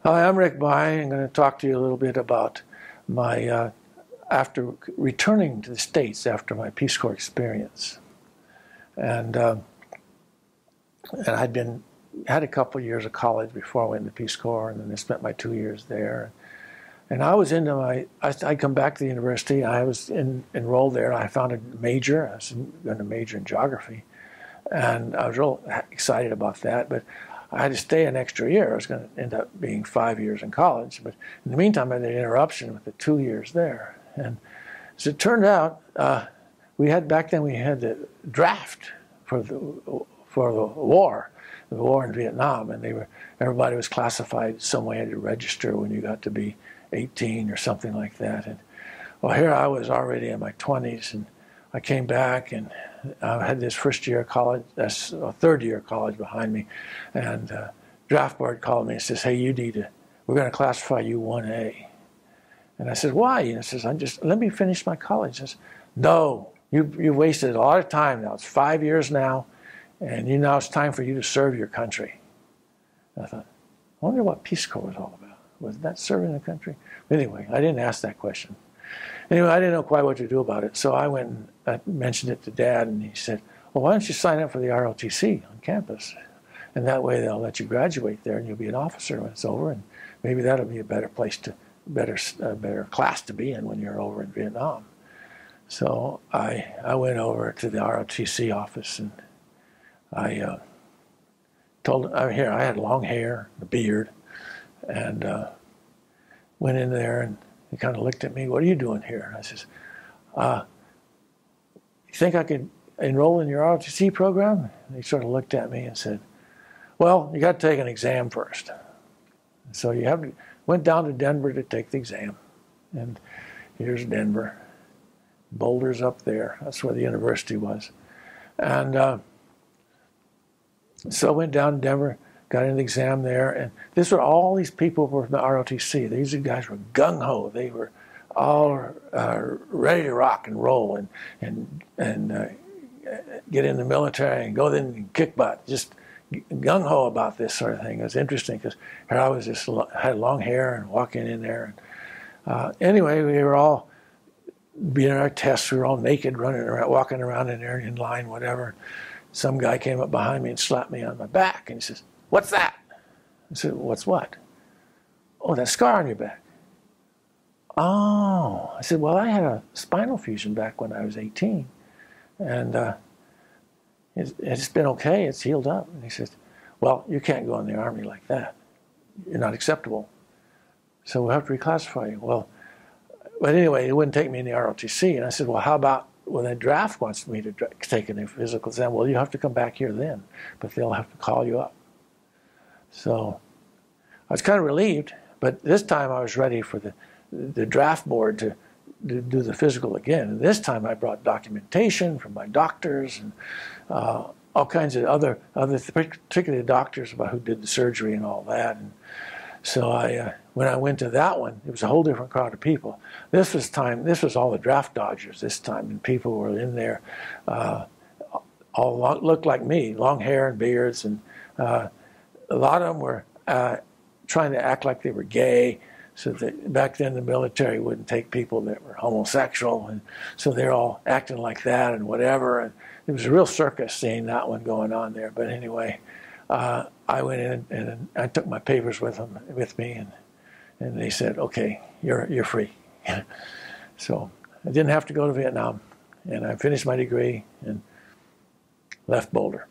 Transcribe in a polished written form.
Hi, I'm Rick By. I'm going to talk to you a little bit about my after returning to the States after my Peace Corps experience, and had a couple of years of college before I went into Peace Corps, and then I spent my 2 years there. And I was into I come back to the university. I was enrolled there. I found a major. I was going to major in geography, and I was real excited about that. But I had to stay an extra year. I was going to end up being 5 years in college. But in the meantime, I had an interruption with the 2 years there. And as it turned out, back then we had the draft for the war in Viet Nam, and everybody was classified some way to register when you got to be 18 or something like that. And well, here I was already in my 20s, and I came back, and I had this first year of college, third year of college behind me, and draft board called me and says, "Hey, we're going to classify you 1A." And I said, "Why?" And he says, let me finish my college." I said, "No, you wasted a lot of time now. It's 5 years now, and now it's time for you to serve your country." And I thought, I wonder what Peace Corps was all about. Was that serving the country? But anyway, I didn't ask that question. Anyway, I didn't know quite what to do about it, so I went and I mentioned it to Dad, and he said, "Well, why don't you sign up for the ROTC on campus? And that way they'll let you graduate there, and you'll be an officer when it's over, and maybe that'll be a better better class to be in when you're over in Vietnam." So I went over to the ROTC office, and I told him, I had long hair, a beard, and went in there, and he kind of looked at me. "What are you doing here?" And I says, "You think I could enroll in your ROTC program?" And he sort of looked at me and said, "Well, you got to take an exam first." So went down to Denver to take the exam. And here's Denver. Boulder's up there. That's where the university was. And so I went down to Denver, got an exam there, and all these people were from the ROTC. These guys were gung-ho. They were all ready to rock and roll and get in the military and go in and kick butt, just gung-ho about this sort of thing. It was interesting because here I was had long hair and walking in there. And, anyway, we were all being our tests. We were all naked, running around, walking around in there in line, whatever. Some guy came up behind me and slapped me on my back, and he says, "What's that?" I said, "What's what?" "Oh, that scar on your back." "Oh." I said, "Well, I had a spinal fusion back when I was 18, and it's been okay. It's healed up." And he says, "Well, you can't go in the Army like that. You're not acceptable. So we'll have to reclassify you." But anyway, he wouldn't take me in the ROTC. And I said, "Well, how about when the draft wants me to take a physical exam?" "Well, you have to come back here then, but they'll have to call you up." So I was kind of relieved, but this time I was ready for the draft board to do the physical again. And this time I brought documentation from my doctors and all kinds of other particularly doctors about who did the surgery and all that. And so when I went to that one, it was a whole different crowd of people. This was all the draft dodgers this time, and people were in there, all looked like me, long hair and beards, and a lot of them were trying to act like they were gay. So that back then the military wouldn't take people that were homosexual, and so they're all acting like that and whatever. And it was a real circus seeing that one going on there. But anyway, I went in and I took my papers with me, and they said, "Okay, you're free." So I didn't have to go to Vietnam, and I finished my degree and left Boulder.